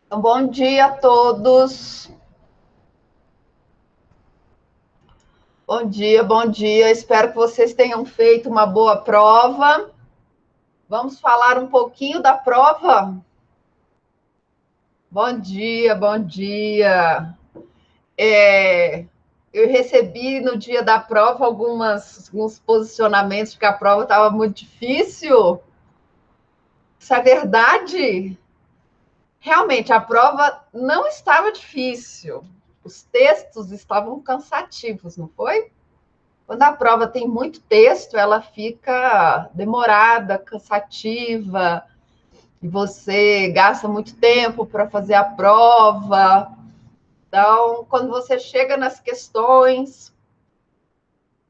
Então, bom dia a todos. Bom dia, bom dia. Espero que vocês tenham feito uma boa prova. Vamos falar um pouquinho da prova? Bom dia, bom dia. Eu recebi no dia da prova alguns posicionamentos de que a prova estava muito difícil. Isso é verdade? Realmente, a prova não estava difícil. Os textos estavam cansativos, não foi? Quando a prova tem muito texto, ela fica demorada, cansativa, e você gasta muito tempo para fazer a prova. Então, quando você chega nas questões,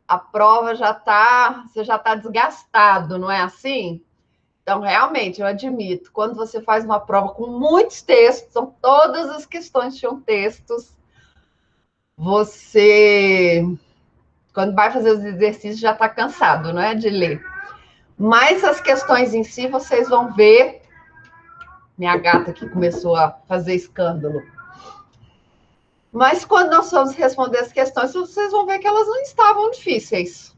a prova você já está desgastado, não é assim? Então, realmente, eu admito, quando você faz uma prova com muitos textos, são todas as questões tinham textos, você, quando vai fazer os exercícios, já está cansado, não é, de ler. Mas as questões em si, vocês vão ver. Minha gata aqui começou a fazer escândalo. Mas quando nós vamos responder as questões, vocês vão ver que elas não estavam difíceis.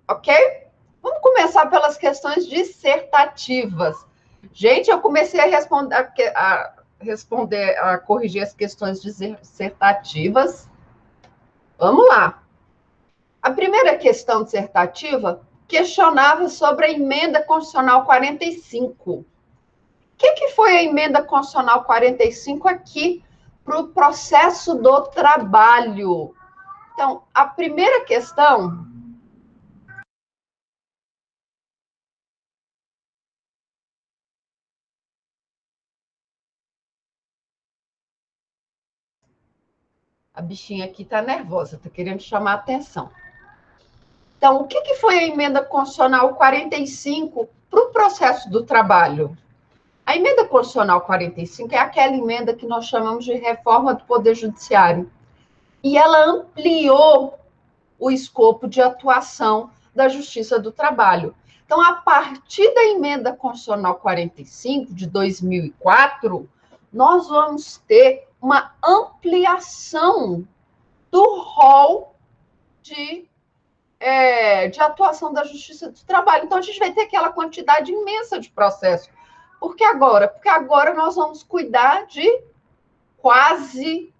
Ok? Vamos começar pelas questões dissertativas. Gente, eu comecei a corrigir as questões dissertativas. Vamos lá. A primeira questão dissertativa questionava sobre a emenda constitucional 45. O que foi a emenda constitucional 45 aqui para o processo do trabalho? Então, a primeira questão. A bichinha aqui está nervosa, está querendo chamar a atenção. Então, o que foi a emenda constitucional 45 para o processo do trabalho? A emenda constitucional 45 é aquela emenda que nós chamamos de reforma do Poder Judiciário. E ela ampliou o escopo de atuação da Justiça do Trabalho. Então, a partir da emenda constitucional 45 de 2004, nós vamos ter uma ampliação do rol de atuação da Justiça do Trabalho. Então, a gente vai ter aquela quantidade imensa de processos. Por que agora? Porque agora nós vamos cuidar de quase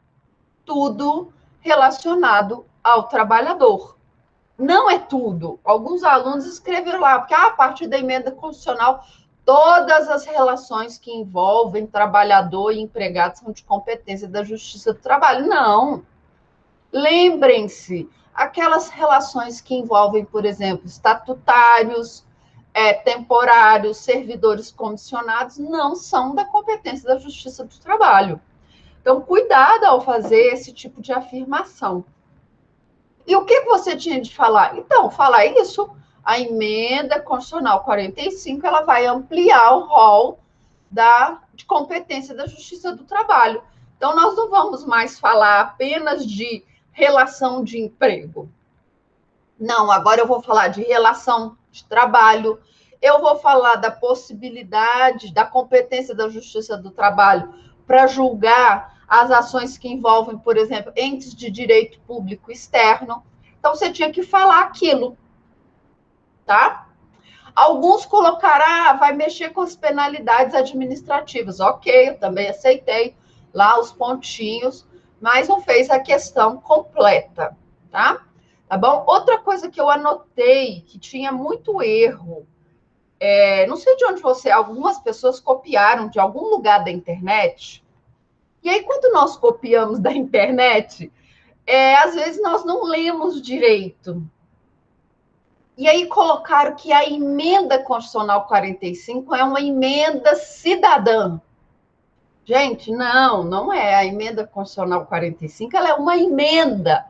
tudo relacionado ao trabalhador. Não é tudo. Alguns alunos escreveram lá, porque a partir da emenda constitucional, todas as relações que envolvem trabalhador e empregado são de competência da Justiça do Trabalho. Não. Lembrem-se, aquelas relações que envolvem, por exemplo, estatutários, temporários, servidores comissionados, não são da competência da Justiça do Trabalho. Então, cuidado ao fazer esse tipo de afirmação. E o que você tinha de falar? Então, falar isso, a emenda constitucional 45, ela vai ampliar o rol de competência da Justiça do Trabalho. Então, nós não vamos mais falar apenas de relação de emprego. Não, agora eu vou falar de relação de trabalho, eu vou falar da possibilidade, da competência da Justiça do Trabalho para julgar as ações que envolvem, por exemplo, entes de direito público externo. Então, você tinha que falar aquilo, tá? Alguns colocaram, vai mexer com as penalidades administrativas. Ok, eu também aceitei lá os pontinhos, mas não fez a questão completa, tá? Tá bom? Outra coisa que eu anotei, que tinha muito erro, não sei de onde algumas pessoas copiaram de algum lugar da internet, e aí quando nós copiamos da internet, às vezes nós não lemos direito. E aí colocaram que a emenda constitucional 45 é uma emenda cidadã. Gente, não é. A emenda constitucional 45, ela é uma emenda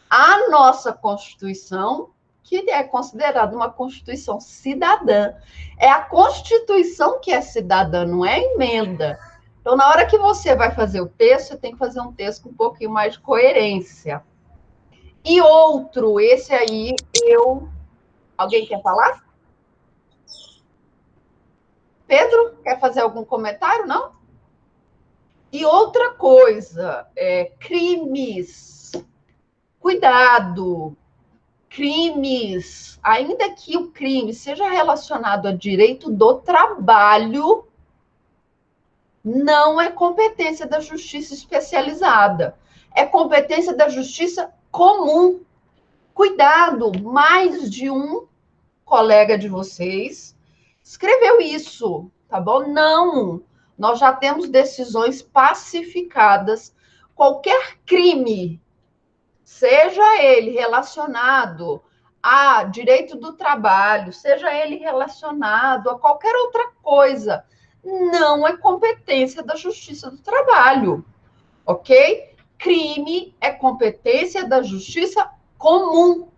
à nossa Constituição, que é considerada uma Constituição cidadã. É a Constituição que é cidadã, não é emenda. Então, na hora que você vai fazer o texto, você tem que fazer um texto com um pouquinho mais de coerência. E outro, esse aí, Alguém quer falar? Pedro, quer fazer algum comentário? Não? E outra coisa, crimes. Cuidado, crimes, ainda que o crime seja relacionado a direito do trabalho, não é competência da justiça especializada, é competência da justiça comum. Cuidado, mais de um colega de vocês escreveu isso, tá bom? Não, nós já temos decisões pacificadas. Qualquer crime, seja ele relacionado a direito do trabalho, seja ele relacionado a qualquer outra coisa, não é competência da Justiça do Trabalho, ok? Crime é competência da Justiça comum,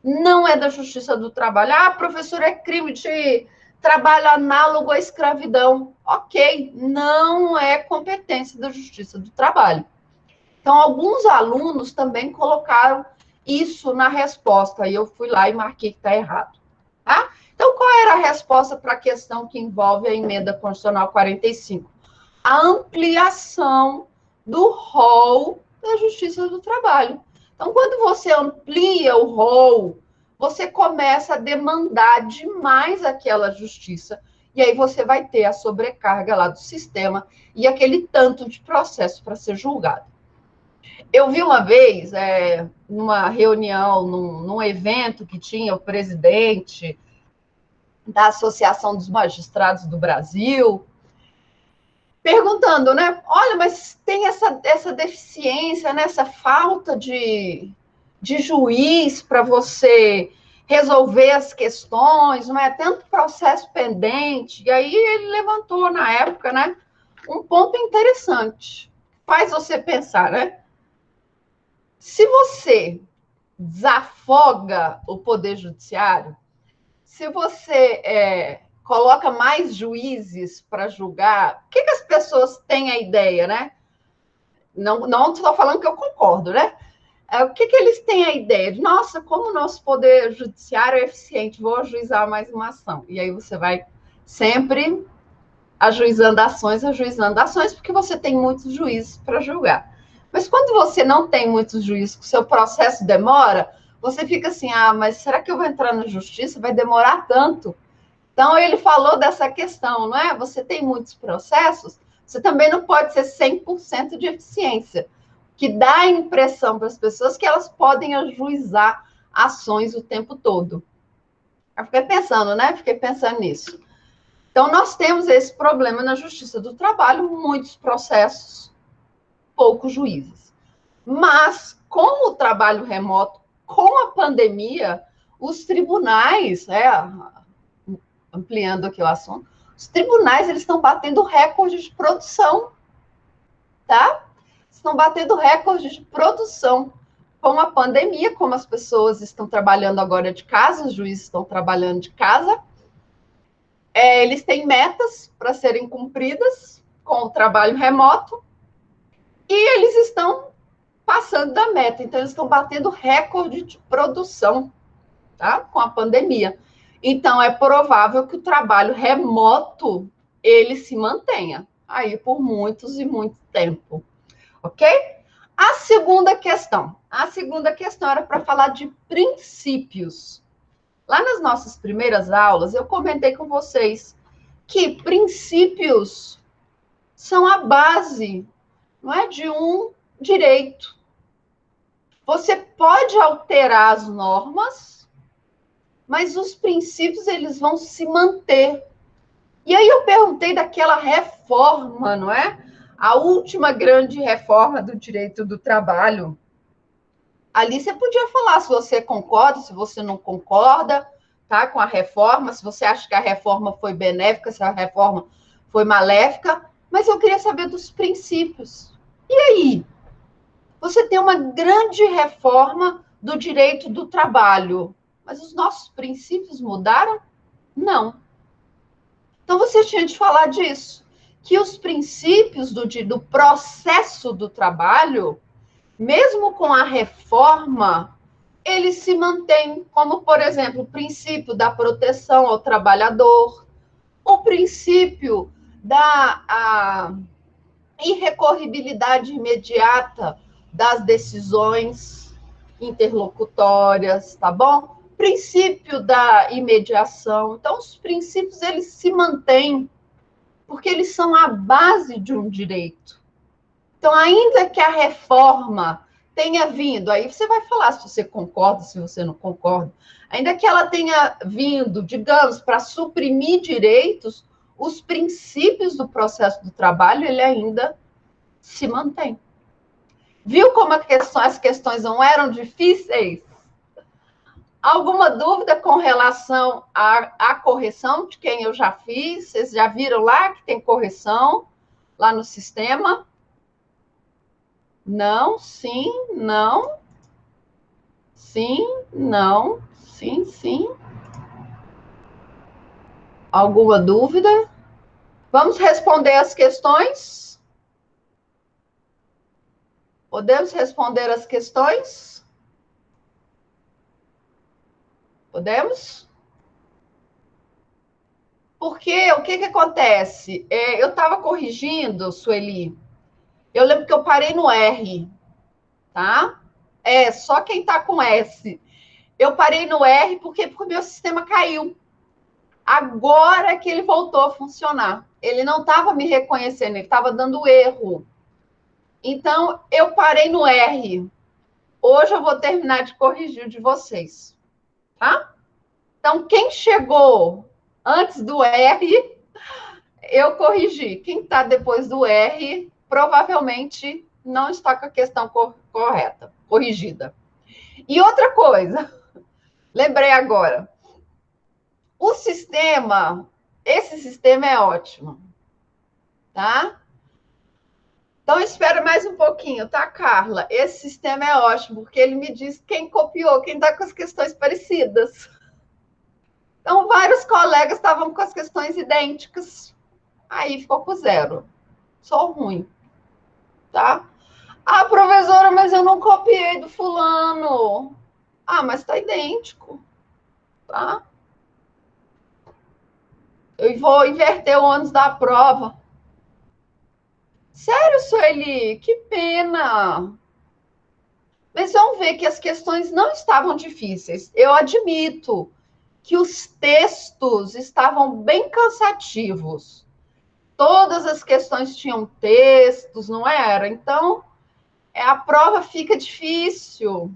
não é da Justiça do Trabalho. Ah, professor, é crime de trabalho análogo à escravidão. Ok, não é competência da Justiça do Trabalho. Então, alguns alunos também colocaram isso na resposta, e eu fui lá e marquei que está errado. Tá? Então, qual era a resposta para a questão que envolve a emenda constitucional 45? A ampliação do rol da Justiça do Trabalho. Então, quando você amplia o rol, você começa a demandar demais aquela justiça, e aí você vai ter a sobrecarga lá do sistema e aquele tanto de processo para ser julgado. Eu vi uma vez, numa reunião, num evento que tinha o presidente da Associação dos Magistrados do Brasil, perguntando, né? Olha, mas tem essa deficiência, né? Essa falta de juiz para você resolver as questões, não é? Tanto processo pendente. E aí ele levantou, na época, né? Um ponto interessante. Faz você pensar, né? Se você desafoga o poder judiciário, se você coloca mais juízes para julgar, o que as pessoas têm a ideia, né? Não estou falando que eu concordo, né? O que eles têm a ideia? De, nossa, como o nosso poder judiciário é eficiente, vou ajuizar mais uma ação. E aí você vai sempre ajuizando ações, porque você tem muitos juízes para julgar. Mas quando você não tem muitos juízes, que o seu processo demora, você fica assim, mas será que eu vou entrar na justiça? Vai demorar tanto? Então, ele falou dessa questão, não é? Você tem muitos processos, você também não pode ser 100% de eficiência, que dá a impressão para as pessoas que elas podem ajuizar ações o tempo todo. Eu fiquei pensando, né? Fiquei pensando nisso. Então, nós temos esse problema na Justiça do Trabalho, muitos processos, poucos juízes. Mas, com o trabalho remoto, com a pandemia, os tribunais, ampliando aqui o assunto, os tribunais eles estão batendo recorde de produção, tá? Estão batendo recorde de produção. Com a pandemia, como as pessoas estão trabalhando agora de casa, os juízes estão trabalhando de casa, eles têm metas para serem cumpridas com o trabalho remoto e eles estão passando da meta. Então, eles estão batendo recorde de produção, tá? Com a pandemia. Então, é provável que o trabalho remoto ele se mantenha aí por muitos e muito tempo, ok? A segunda questão era para falar de princípios. Lá nas nossas primeiras aulas, eu comentei com vocês que princípios são a base, não é, de um direito. Você pode alterar as normas, mas os princípios eles vão se manter. E aí eu perguntei daquela reforma, não é? A última grande reforma do direito do trabalho. Ali você podia falar se você concorda, se você não concorda, tá, com a reforma, se você acha que a reforma foi benéfica, se a reforma foi maléfica, mas eu queria saber dos princípios. E aí? Você tem uma grande reforma do direito do trabalho, mas os nossos princípios mudaram? Não. Então, você tinha de falar disso, que os princípios do processo do trabalho, mesmo com a reforma, eles se mantêm, como, por exemplo, o princípio da proteção ao trabalhador, o princípio da Irrecorribilidade imediata das decisões interlocutórias, tá bom? Princípio da imediação. Então, os princípios, eles se mantêm, porque eles são a base de um direito. Então, ainda que a reforma tenha vindo, aí você vai falar se você concorda, se você não concorda, ainda que ela tenha vindo, digamos, para suprimir direitos, os princípios do processo do trabalho, ele ainda se mantém. Viu como as questões não eram difíceis? Alguma dúvida com relação à correção de quem eu já fiz? Vocês já viram lá que tem correção lá no sistema? Não, sim, não. Sim, não. Sim, sim. Alguma dúvida? Vamos responder as questões? Podemos responder as questões? Podemos? Porque o que acontece? Eu estava corrigindo, Sueli. Eu lembro que eu parei no R, tá? Só quem está com S. Eu parei no R porque o meu sistema caiu. Agora que ele voltou a funcionar. Ele não estava me reconhecendo, ele estava dando erro. Então, eu parei no R. Hoje eu vou terminar de corrigir o de vocês, tá? Então, quem chegou antes do R, eu corrigi. Quem está depois do R, provavelmente não está com a questão correta, corrigida. E outra coisa, lembrei agora. O sistema, esse sistema é ótimo, tá? Então, espera mais um pouquinho, tá, Carla? Esse sistema é ótimo, porque ele me diz quem copiou, quem está com as questões parecidas. Então, vários colegas estavam com as questões idênticas. Aí ficou com 0. Sou ruim, tá? Ah, professora, mas eu não copiei do fulano. Ah, mas está idêntico, tá? Eu vou inverter o ônus da prova. Sério, Sueli? Que pena. Mas vamos ver que as questões não estavam difíceis. Eu admito que os textos estavam bem cansativos. Todas as questões tinham textos, não era? Então, a prova fica difícil.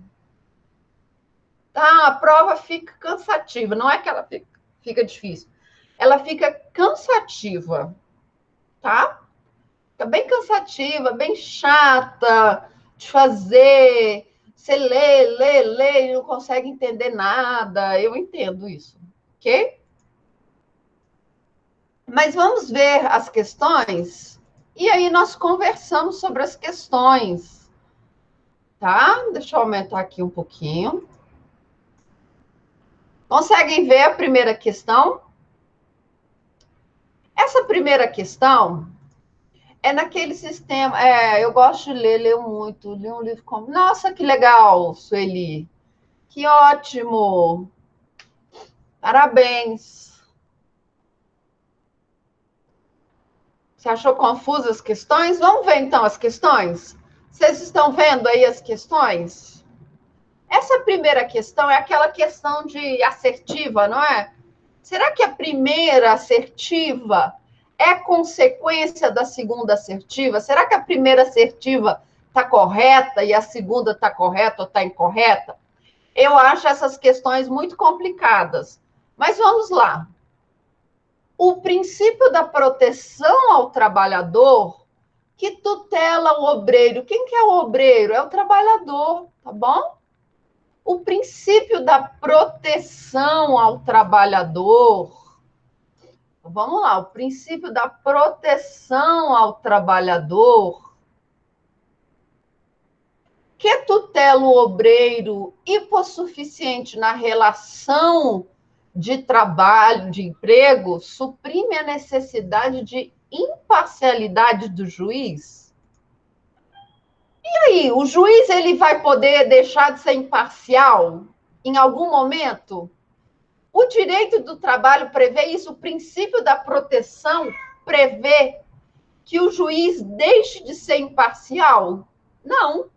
Tá? A prova fica cansativa. Não é que ela fica difícil. Ela fica cansativa, tá? Fica bem cansativa, bem chata de fazer. Você lê e não consegue entender nada. Eu entendo isso, ok? Mas vamos ver as questões e aí nós conversamos sobre as questões, tá? Deixa eu aumentar aqui um pouquinho. Conseguem ver a primeira questão? Essa primeira questão é naquele sistema. Eu gosto de leio muito. Li um livro como. Nossa, que legal, Sueli. Que ótimo. Parabéns. Você achou confusas as questões? Vamos ver então as questões? Vocês estão vendo aí as questões? Essa primeira questão é aquela questão de assertiva, não é? Será que a primeira assertiva é consequência da segunda assertiva? Será que a primeira assertiva está correta e a segunda está correta ou está incorreta? Eu acho essas questões muito complicadas. Mas vamos lá. O princípio da proteção ao trabalhador que tutela o obreiro. Quem que é o obreiro? É o trabalhador, tá bom? O princípio da proteção ao trabalhador. Vamos lá, o princípio da proteção ao trabalhador que tutela o obreiro hipossuficiente na relação de trabalho, de emprego, suprime a necessidade de imparcialidade do juiz? E aí, o juiz ele vai poder deixar de ser imparcial em algum momento? O direito do trabalho prevê isso, o princípio da proteção prevê que o juiz deixe de ser imparcial? Não.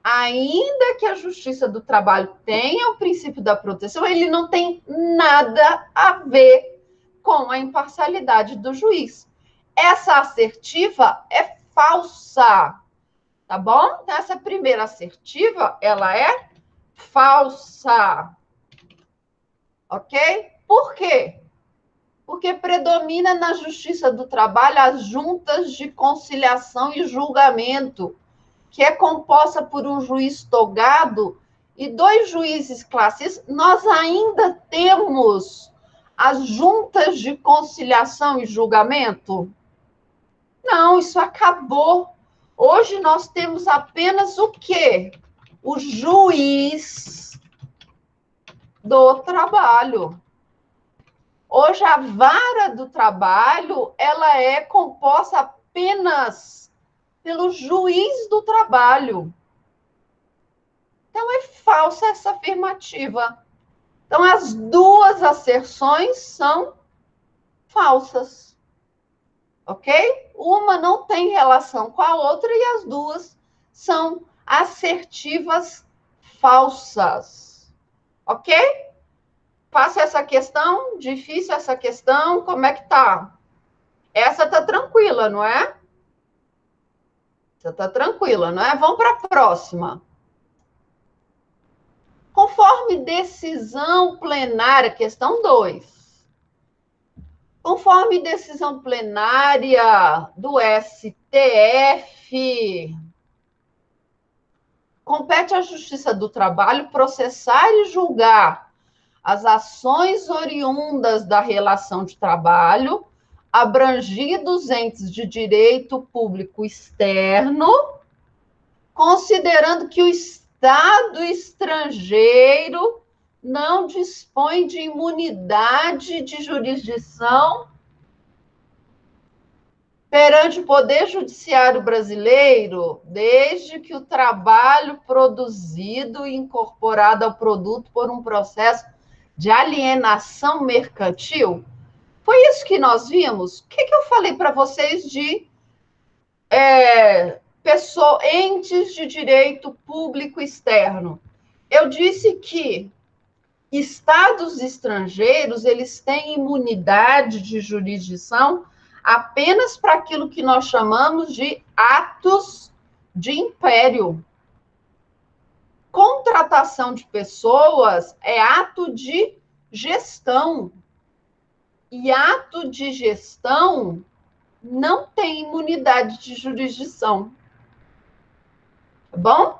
Ainda que a Justiça do Trabalho tenha o princípio da proteção, ele não tem nada a ver com a imparcialidade do juiz. Essa assertiva é falsa, tá bom? Então, essa primeira assertiva, ela é falsa, ok? Por quê? Porque predomina na Justiça do Trabalho as juntas de conciliação e julgamento, que é composta por um juiz togado e 2 juízes classistas. Nós ainda temos as juntas de conciliação e julgamento? Não, isso acabou. Hoje nós temos apenas o quê? O juiz do trabalho. Hoje a vara do trabalho, ela é composta apenas pelo juiz do trabalho. Então, é falsa essa afirmativa. Então, as duas asserções são falsas. Ok? Uma não tem relação com a outra e as duas são assertivas falsas. Ok? Faça essa questão, difícil essa questão, como é que tá? Essa tá tranquila, não é? Você tá tranquila, não é? Vamos para a próxima. Conforme decisão plenária, questão 2. Conforme decisão plenária do STF, compete à Justiça do Trabalho processar e julgar as ações oriundas da relação de trabalho, abrangidos entes de direito público externo, considerando que o Estado estrangeiro não dispõe de imunidade de jurisdição perante o Poder Judiciário brasileiro, desde que o trabalho produzido e incorporado ao produto por um processo de alienação mercantil. Foi isso que nós vimos? O que eu falei para vocês de entes de direito público externo? Eu disse que estados estrangeiros, eles têm imunidade de jurisdição apenas para aquilo que nós chamamos de atos de império. Contratação de pessoas é ato de gestão. E ato de gestão não tem imunidade de jurisdição. Tá bom?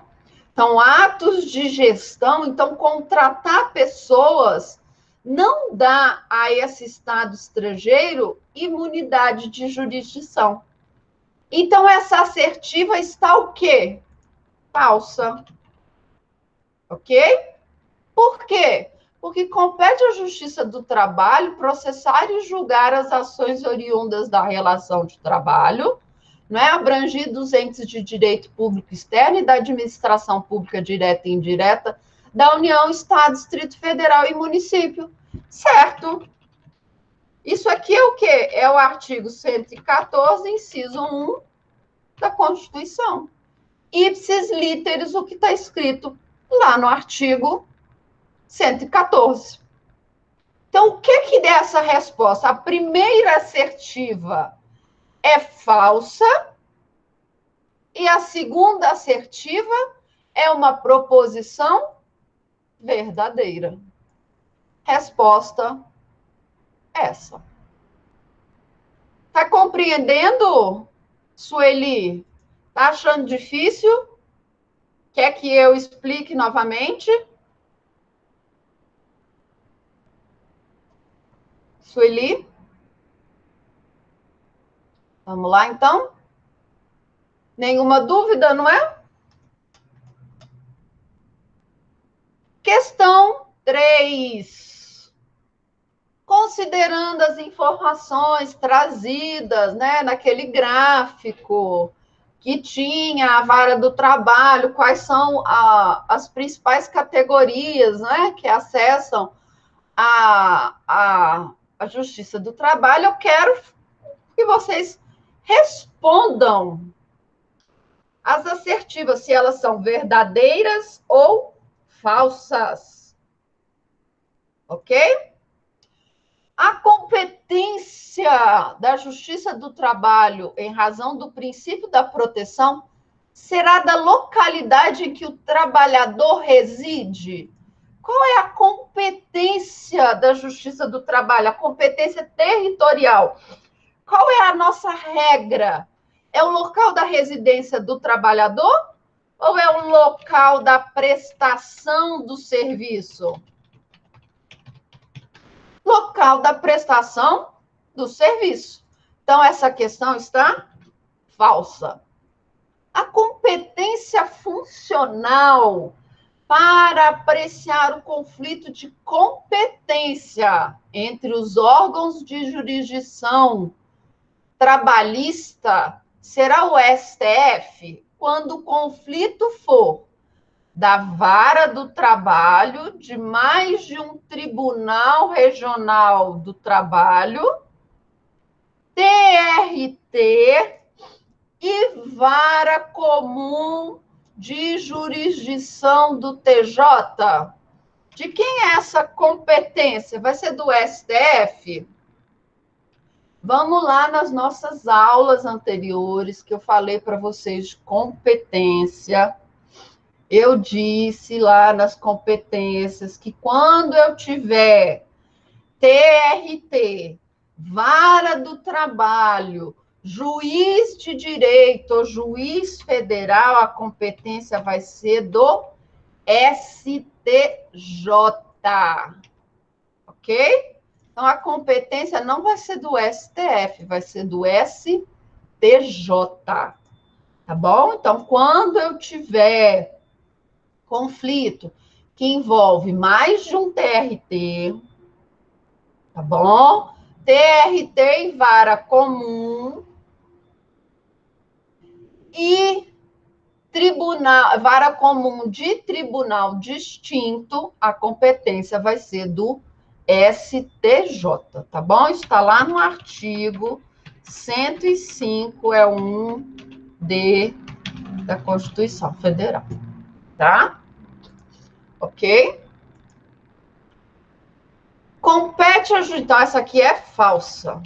Então, atos de gestão, então, contratar pessoas não dá a esse Estado estrangeiro imunidade de jurisdição. Então, essa assertiva está o quê? Falsa. Ok? Por quê? Porque compete à Justiça do Trabalho processar e julgar as ações oriundas da relação de trabalho, não é? Abrangidos entes de direito público externo e da administração pública direta e indireta da União, Estado, Distrito Federal e município. Certo? Isso aqui é o quê? É o artigo 114, inciso 1 da Constituição. Ipsis literis, o que está escrito lá no artigo 114. Então, o que dessa resposta? A primeira assertiva é falsa e a segunda assertiva é uma proposição verdadeira. Resposta essa. Tá compreendendo, Sueli? Tá achando difícil? Quer que eu explique novamente? Sueli? Vamos lá, então? Nenhuma dúvida, não é? Questão 3. Considerando as informações trazidas, né, naquele gráfico que tinha a vara do trabalho, quais são as principais categorias, né, que acessam a Justiça do Trabalho, eu quero que vocês Respondam as assertivas, se elas são verdadeiras ou falsas. Ok? A competência da Justiça do Trabalho, em razão do princípio da proteção, será da localidade em que o trabalhador reside? Qual é a competência da Justiça do Trabalho? A competência territorial. Qual é a nossa regra? É o local da residência do trabalhador ou é o local da prestação do serviço? Local da prestação do serviço. Então, essa questão está falsa. A competência funcional para apreciar o conflito de competência entre os órgãos de jurisdição trabalhista será o STF quando o conflito for da vara do trabalho, de mais de um tribunal regional do trabalho, TRT e vara comum de jurisdição do TJ. De quem é essa competência? Vai ser do STF? Vamos lá nas nossas aulas anteriores, que eu falei para vocês de competência. Eu disse lá nas competências que quando eu tiver TRT, vara do trabalho, juiz de direito ou juiz federal, a competência vai ser do STJ. Ok? Então, a competência não vai ser do STF, vai ser do STJ. Tá bom? Então, quando eu tiver conflito que envolve mais de um TRT, tá bom? TRT e vara comum e tribunal, vara comum de tribunal distinto, a competência vai ser do STJ, tá bom? Isso está lá no artigo 105, é 1D da Constituição Federal, tá? Ok? Compete a justiça, então essa aqui é falsa.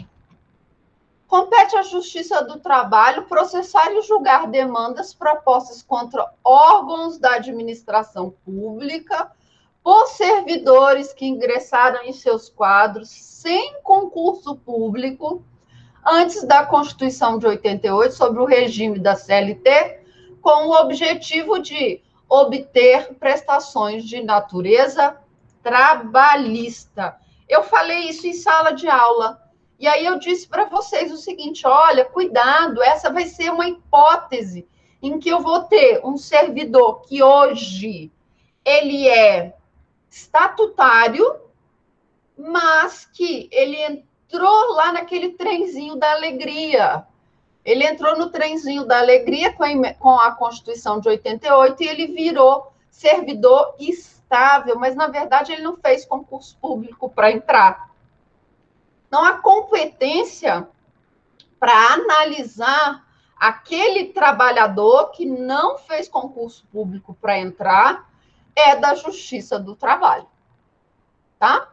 Compete à Justiça do Trabalho processar e julgar demandas propostas contra órgãos da administração pública por servidores que ingressaram em seus quadros sem concurso público antes da Constituição de 88 sobre o regime da CLT, com o objetivo de obter prestações de natureza trabalhista. Eu falei isso em sala de aula. E aí eu disse para vocês o seguinte, olha, cuidado, essa vai ser uma hipótese em que eu vou ter um servidor que hoje ele é estatutário, mas que ele entrou lá naquele trenzinho da alegria. Ele entrou no trenzinho da alegria com a Constituição de 88 e ele virou servidor estável, mas na verdade ele não fez concurso público para entrar. Então, a competência para analisar aquele trabalhador que não fez concurso público para entrar é da Justiça do Trabalho, tá?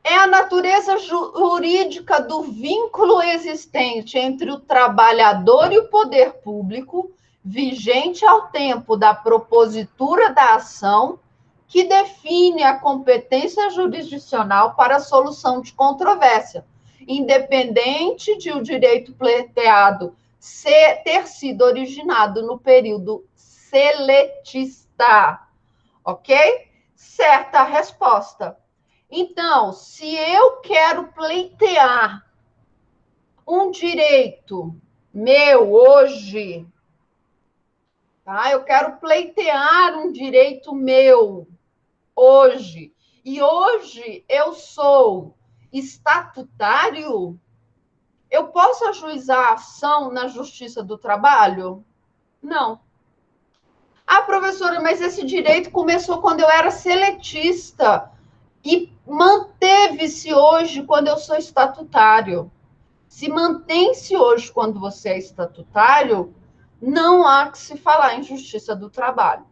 É a natureza jurídica do vínculo existente entre o trabalhador e o poder público, vigente ao tempo da propositura da ação, que define a competência jurisdicional para a solução de controvérsia, independente de o direito pleiteado ter sido originado no período seletista. Ok? Certa resposta. Então, se eu quero pleitear um direito meu hoje, tá? Eu quero pleitear um direito meu hoje, e hoje eu sou estatutário, eu posso ajuizar a ação na Justiça do Trabalho? Não. Ah, professora, mas esse direito começou quando eu era seletista e manteve-se hoje quando eu sou estatutário. se mantém-se hoje quando você é estatutário, não há que se falar em justiça do trabalho,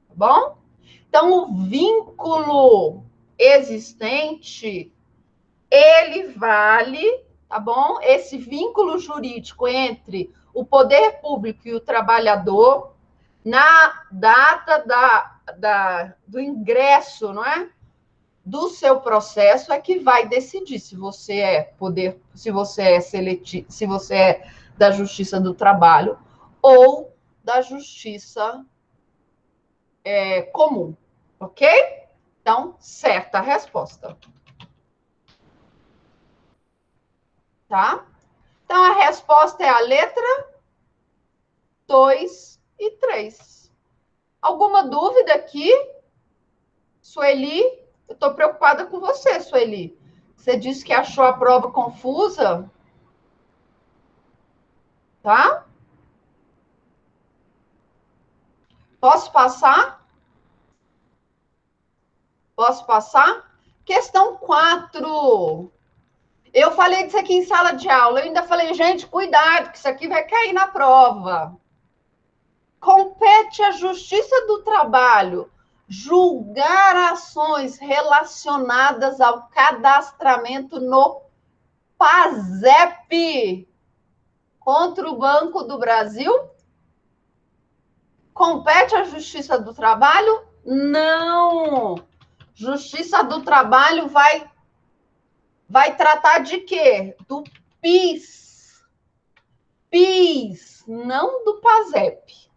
tá bom? Então, o vínculo existente, ele vale, tá bom? Esse vínculo jurídico entre o poder público e o trabalhador, na data do ingresso, não é? Do seu processo é que vai decidir se você é poder, se você é seletivo, se você é da Justiça do Trabalho ou da Justiça comum, ok? Então, certa a resposta. Tá? Então, a resposta é a letra 2 e 3. Alguma dúvida aqui? Sueli? Eu estou preocupada com você, Sueli. Você disse que achou a prova confusa, tá? Posso passar? Posso passar? Questão 4. Eu falei disso aqui em sala de aula. Eu ainda falei, gente, cuidado, que isso aqui vai cair na prova. Compete à Justiça do Trabalho julgar ações relacionadas ao cadastramento no PASEP contra o Banco do Brasil? Compete à Justiça do Trabalho? Não. Justiça do Trabalho vai tratar de quê? Do PIS. PIS, não do PASEP.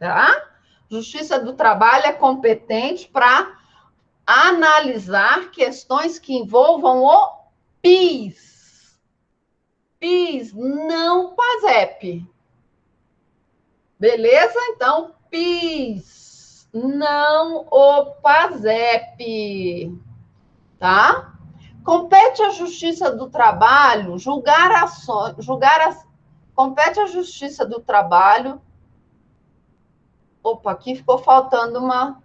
Tá? Justiça do Trabalho é competente para analisar questões que envolvam o PIS. PIS, não PASEP. Beleza? Então, PIS, não o PASEP. Tá? Compete à Justiça do Trabalho julgar ações, compete à Justiça do Trabalho. Opa, aqui ficou faltando uma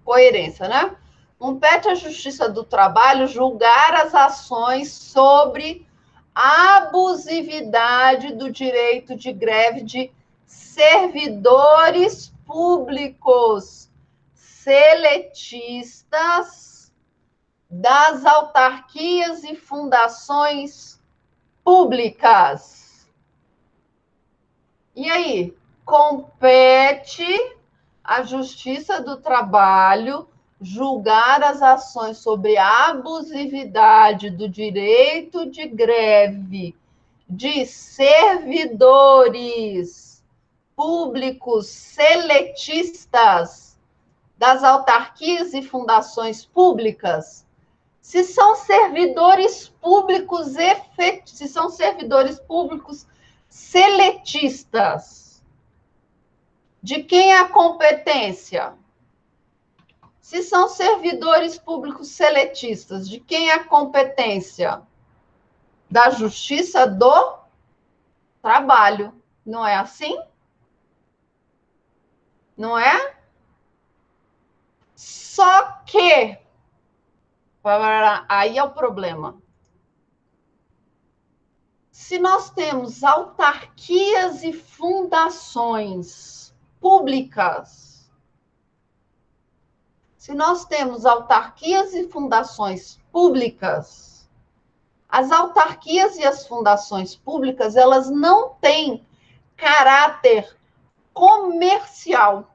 coerência, né? Compete à Justiça do Trabalho julgar as ações sobre a abusividade do direito de greve de servidores públicos seletistas das autarquias e fundações públicas. E aí? Compete à Justiça do Trabalho julgar as ações sobre a abusividade do direito de greve de servidores públicos seletistas das autarquias e fundações públicas, se são servidores públicos se são servidores públicos seletistas. De quem é a competência? Se são servidores públicos seletistas, de quem é a competência? Da Justiça do Trabalho. Não é assim? Não é? Só que, aí é o problema. Se nós temos autarquias e fundações públicas, se nós temos autarquias e fundações públicas, as autarquias e as fundações públicas, elas não têm caráter comercial.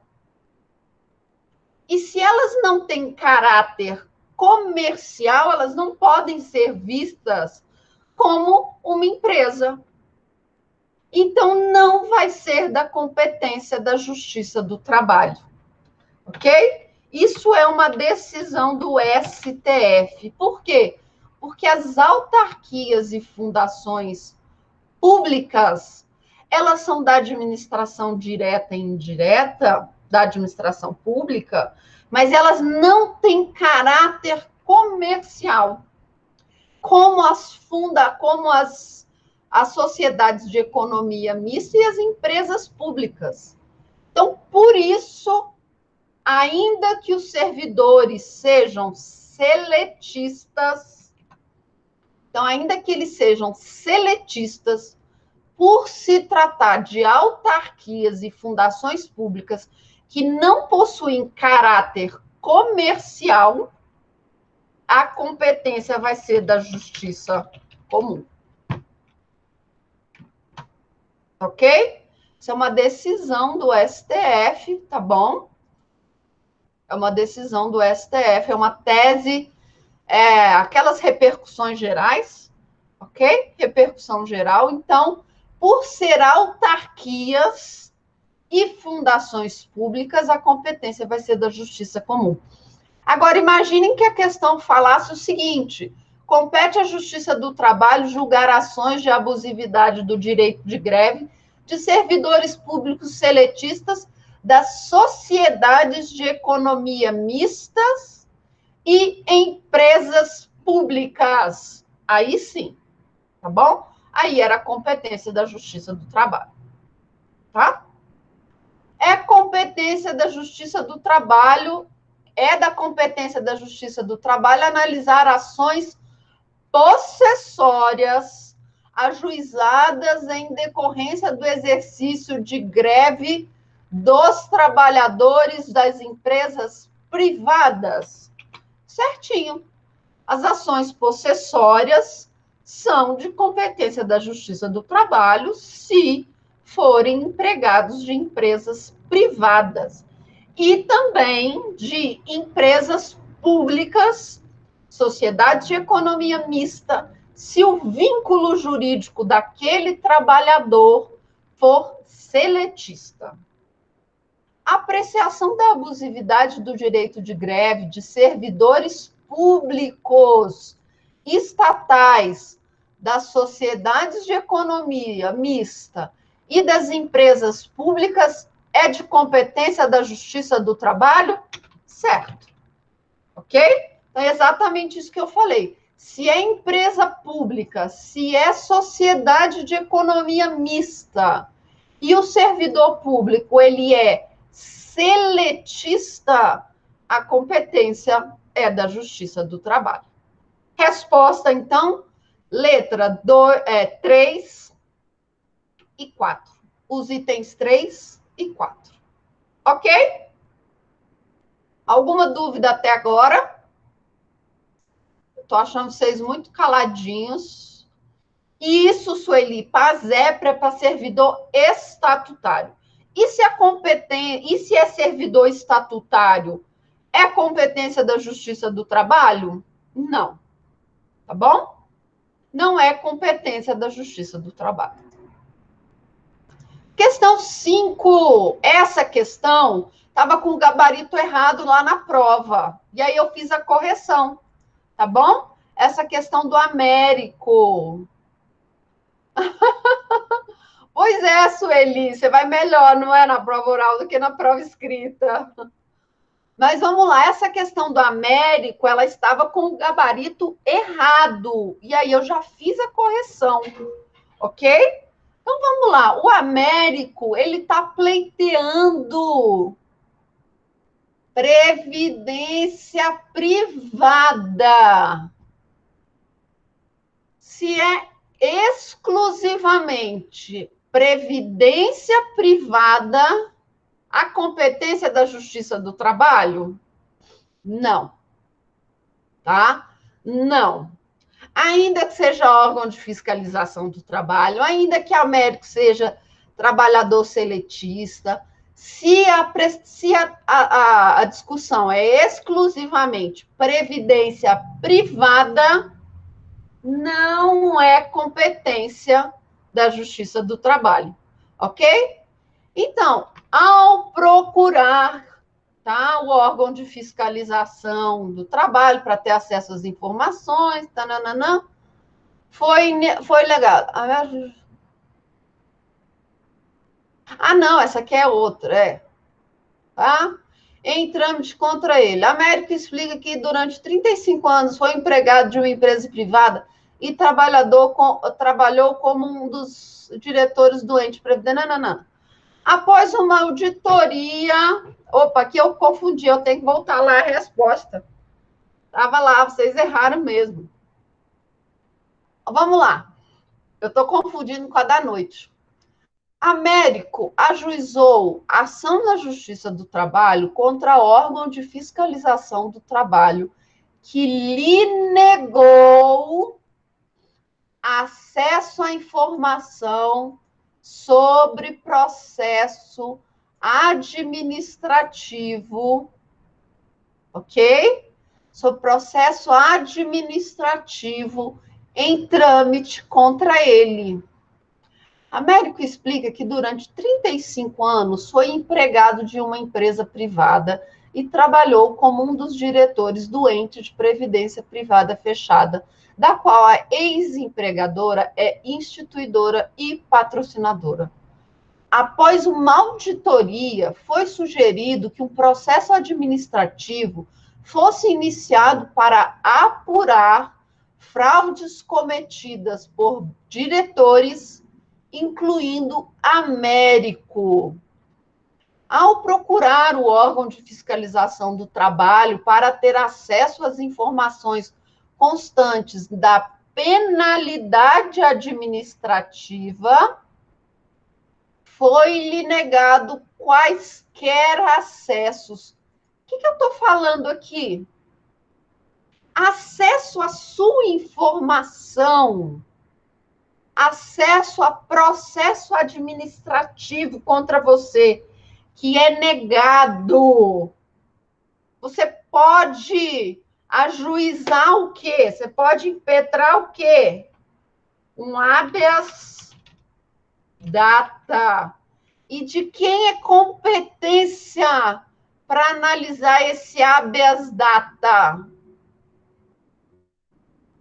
E se elas não têm caráter comercial, elas não podem ser vistas como uma empresa. Então, não vai ser da competência da Justiça do Trabalho. Ok? Isso é uma decisão do STF. Por quê? Porque as autarquias e fundações públicas, elas são da administração direta e indireta, da administração pública, mas elas não têm caráter comercial, como as sociedades de economia mista e as empresas públicas. Então, por isso, ainda que os servidores sejam seletistas, Então, ainda que eles sejam seletistas, por se tratar de autarquias e fundações públicas que não possuem caráter comercial, a competência vai ser da justiça comum. Ok? Isso é uma decisão do STF, tá bom? É uma decisão do STF, é uma tese, aquelas repercussões gerais, ok? Repercussão geral. Então, por ser autarquias e fundações públicas, a competência vai ser da justiça comum. Agora, imaginem que a questão falasse o seguinte: compete à Justiça do Trabalho julgar ações de abusividade do direito de greve de servidores públicos seletistas das sociedades de economia mistas e empresas públicas. Aí sim, tá bom? Aí era a competência da Justiça do Trabalho, tá? É competência da Justiça do Trabalho, é da competência da Justiça do Trabalho analisar ações possessórias ajuizadas em decorrência do exercício de greve dos trabalhadores das empresas privadas. Certinho. As ações possessórias são de competência da Justiça do Trabalho se forem empregados de empresas privadas e também de empresas públicas, sociedade de economia mista, se o vínculo jurídico daquele trabalhador for seletista. A apreciação da abusividade do direito de greve de servidores públicos, estatais, das sociedades de economia mista e das empresas públicas é de competência da Justiça do Trabalho? Certo. Ok? Então, é exatamente isso que eu falei. Se é empresa pública, se é sociedade de economia mista e o servidor público ele é seletista, a competência é da Justiça do Trabalho. Resposta, então, letra 3 e 4. Os itens 3 e 4. Ok? Alguma dúvida até agora? Estou achando vocês muito caladinhos. Isso, Sueli, PASEP para servidor estatutário. E se é servidor estatutário, é competência da Justiça do Trabalho? Não. Tá bom? Não é competência da Justiça do Trabalho. Questão 5. Essa questão estava com o gabarito errado lá na prova. E aí eu fiz a correção. Tá bom? Essa questão do Américo. Pois é, Sueli, você vai melhor, não é, na prova oral do que na prova escrita. Mas vamos lá, essa questão do Américo, ela estava com o gabarito errado. E aí eu já fiz a correção, ok? Então vamos lá, o Américo, ele está pleiteando previdência privada. Se é exclusivamente previdência privada, a competência da Justiça do Trabalho? Não. Tá? Não. Ainda que seja órgão de fiscalização do trabalho, ainda que a Américo seja trabalhador seletista, se a discussão é exclusivamente previdência privada, não é competência da Justiça do Trabalho, ok? Então, ao procurar, tá, o órgão de fiscalização do trabalho para ter acesso às informações, tananã, foi legal. Ah, não, essa aqui é outra, tá? Em trâmite contra ele. A América explica que durante 35 anos foi empregado de uma empresa privada e trabalhou como um dos diretores do ente previdente. Não. Após uma auditoria... Opa, aqui eu confundi, eu tenho que voltar lá a resposta. Estava lá, vocês erraram mesmo. Vamos lá. Eu estou confundindo com a da noite. Américo ajuizou ação na Justiça do Trabalho contra órgão de fiscalização do trabalho que lhe negou acesso à informação sobre processo administrativo, ok? Sobre processo administrativo em trâmite contra ele. Américo explica que durante 35 anos foi empregado de uma empresa privada e trabalhou como um dos diretores do ente de previdência privada fechada, da qual a ex-empregadora é instituidora e patrocinadora. Após uma auditoria, foi sugerido que um processo administrativo fosse iniciado para apurar fraudes cometidas por diretores, incluindo Américo. Ao procurar o órgão de fiscalização do trabalho para ter acesso às informações constantes da penalidade administrativa, foi-lhe negado quaisquer acessos. O que eu estou falando aqui? Acesso à sua informação, acesso a processo administrativo contra você, que é negado. Você pode ajuizar o quê? Você pode impetrar o quê? Um habeas data. E de quem é competência para analisar esse habeas data?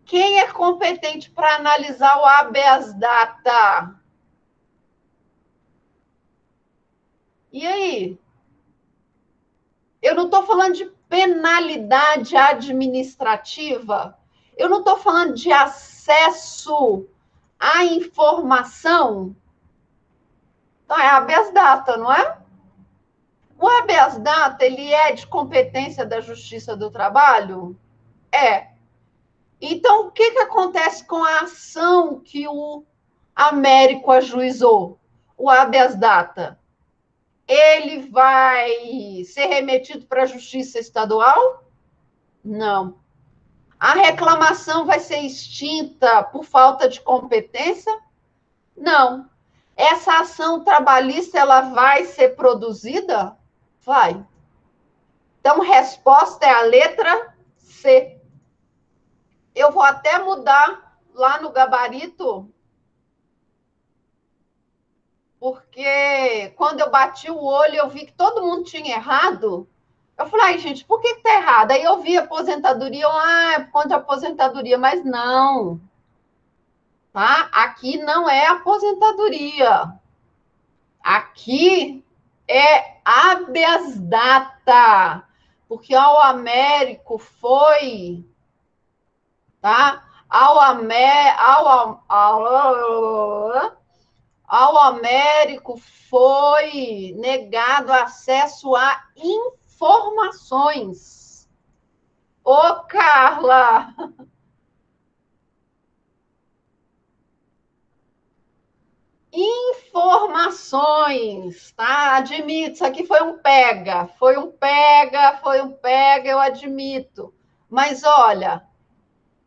Quem é competente para analisar o habeas data? E aí? Eu não estou falando de penalidade administrativa, eu não estou falando de acesso à informação. Então, é habeas data, não é? O habeas data, ele é de competência da Justiça do Trabalho? É. Então, o que acontece com a ação que o Américo ajuizou? O habeas data. Ele vai ser remetido para a Justiça Estadual? Não. A reclamação vai ser extinta por falta de competência? Não. Essa ação trabalhista, ela vai ser produzida? Vai. Então, resposta é a letra C. Eu vou até mudar lá no gabarito, porque quando eu bati o olho, eu vi que todo mundo tinha errado. Eu falei, ai, gente, por que está errado? Aí eu vi aposentadoria, é por conta de aposentadoria, mas não. Tá? Aqui não é aposentadoria. Aqui é habeas data, porque ao Américo foi, tá? Ao Américo foi negado acesso a informações. Ô, Carla! Informações, tá? Admito, isso aqui foi um pega, eu admito. Mas olha,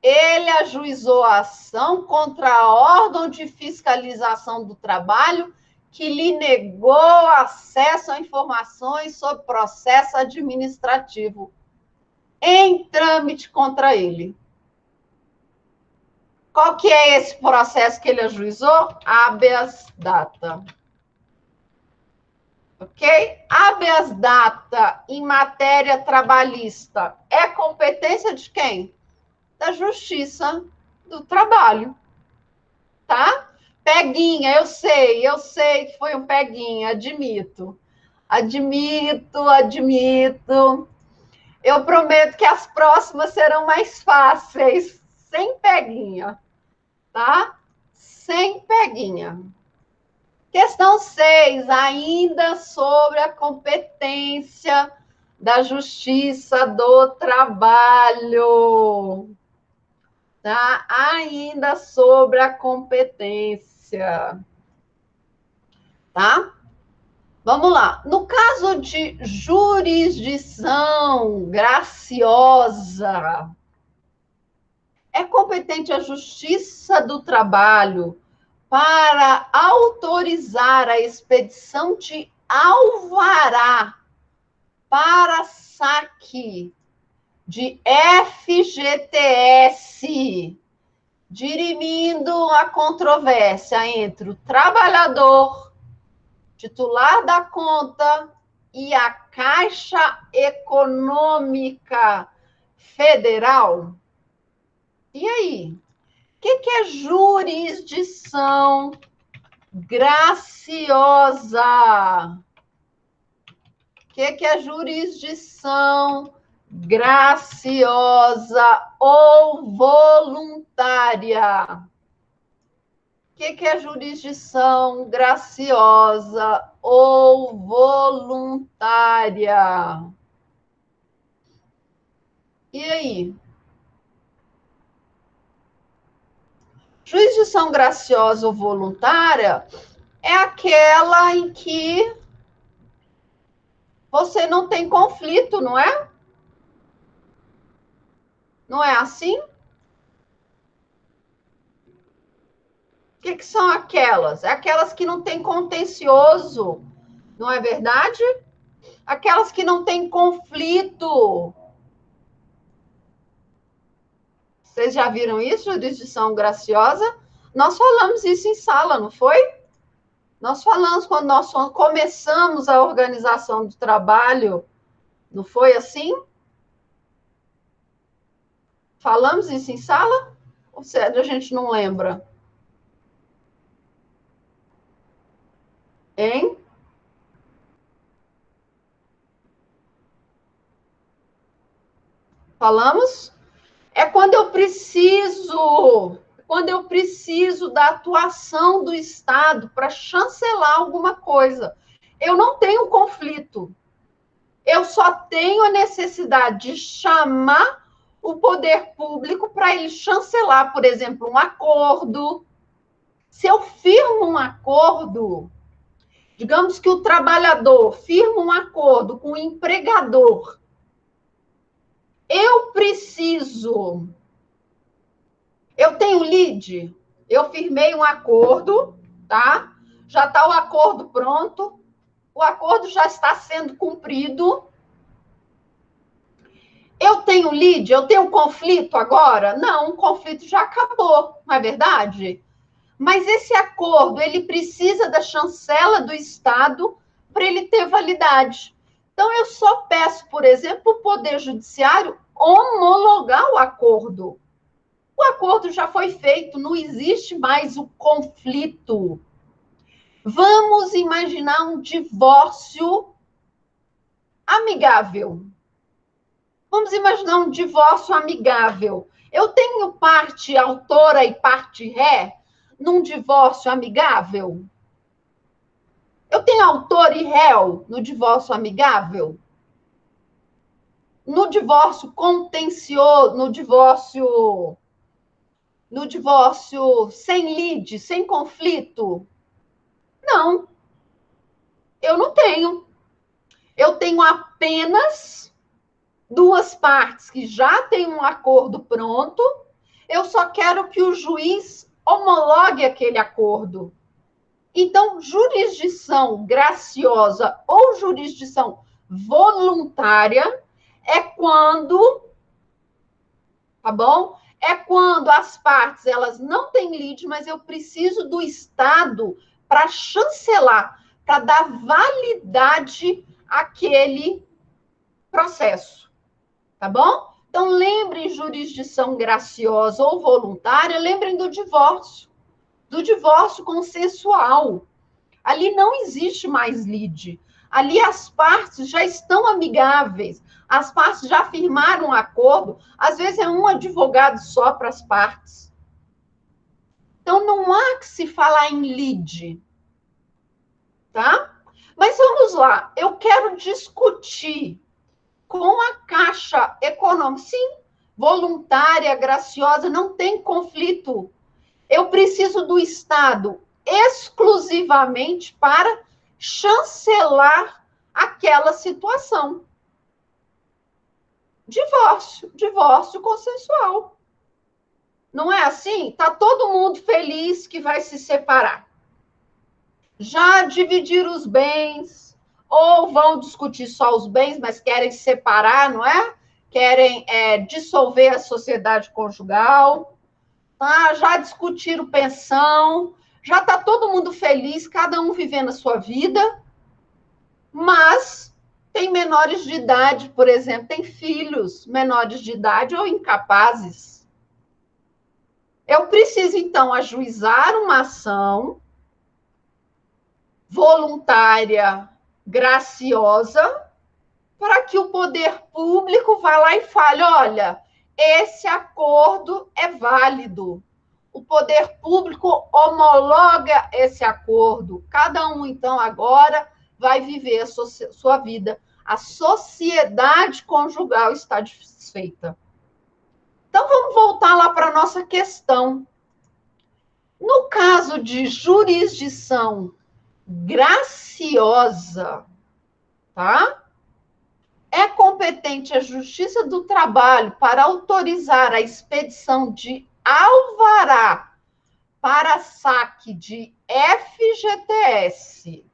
ele ajuizou a ação contra a órgão de fiscalização do trabalho que lhe negou acesso a informações sobre processo administrativo em trâmite contra ele. Qual que é esse processo que ele ajuizou? Habeas data. Ok? Habeas data em matéria trabalhista é competência de quem? Da Justiça do Trabalho. Tá? Peguinha, eu sei que foi um peguinha, admito. Admito. Eu prometo que as próximas serão mais fáceis, sem peguinha, tá? Sem peguinha. Questão 6, ainda sobre a competência da Justiça do Trabalho. tá? Ainda sobre a competência, tá? Vamos lá. No caso de jurisdição graciosa, é competente a Justiça do Trabalho para autorizar a expedição de alvará para saque de FGTS, dirimindo a controvérsia entre o trabalhador, titular da conta, e a Caixa Econômica Federal. E aí? O que é jurisdição graciosa? O que é jurisdição graciosa ou voluntária? O que é jurisdição graciosa ou voluntária? E aí? Jurisdição graciosa ou voluntária é aquela em que você não tem conflito, não é? Não é assim? O que são aquelas? É aquelas que não têm contencioso, não é verdade? Aquelas que não têm conflito. Vocês já viram isso, jurisdição graciosa? Nós falamos isso em sala, não foi? Nós falamos quando nós começamos a organização do trabalho, não foi assim? Falamos isso em sala? Ou seja, a gente não lembra? Hein? Falamos? É quando eu preciso da atuação do Estado para chancelar alguma coisa. Eu não tenho conflito. Eu só tenho a necessidade de chamar o poder público para ele chancelar, por exemplo, um acordo. Se eu firmo um acordo, digamos que o trabalhador firma um acordo com o empregador, eu tenho lead, eu firmei um acordo, tá? Já está o acordo pronto, o acordo já está sendo cumprido. Eu tenho lead, eu tenho conflito agora? Não, o conflito já acabou, não é verdade? Mas esse acordo, ele precisa da chancela do Estado para ele ter validade. Então, eu só peço, por exemplo, o Poder Judiciário homologar o acordo. O acordo já foi feito, não existe mais o conflito. Vamos imaginar um divórcio amigável. Vamos imaginar um divórcio amigável. Eu tenho parte autora e parte ré num divórcio amigável? Eu tenho autor e réu no divórcio amigável? No divórcio contencioso, no divórcio sem lide, sem conflito? Não, eu não tenho. Eu tenho apenas duas partes que já têm um acordo pronto, eu só quero que o juiz homologue aquele acordo. Então, jurisdição graciosa ou jurisdição voluntária é quando, tá bom? É quando as partes, elas não têm lide, mas eu preciso do Estado para chancelar, para dar validade àquele processo. Tá bom? Então, lembrem jurisdição graciosa ou voluntária, lembrem do divórcio consensual. Ali não existe mais lide. Ali as partes já estão amigáveis, as partes já firmaram um acordo, às vezes é um advogado só para as partes. Então, não há que se falar em lide, tá? Mas vamos lá, eu quero discutir com a Caixa Econômica. Sim, voluntária, graciosa, não tem conflito. Eu preciso do Estado exclusivamente para chancelar aquela situação. Divórcio consensual. Não é assim? Está todo mundo feliz que vai se separar. Já dividir os bens, ou vão discutir só os bens, mas querem separar, não é? Querem dissolver a sociedade conjugal, tá? Já discutiram pensão, já está todo mundo feliz, cada um vivendo a sua vida, mas tem menores de idade, por exemplo, tem filhos menores de idade ou incapazes. Eu preciso, então, ajuizar uma ação voluntária, graciosa, para que o poder público vá lá e fale, olha, esse acordo é válido. O poder público homologa esse acordo. Cada um, então, agora vai viver a sua vida. A sociedade conjugal está desfeita. Então, vamos voltar lá para a nossa questão. No caso de jurisdição graciosa, tá? É competente a Justiça do Trabalho para autorizar a expedição de alvará para saque de FGTS,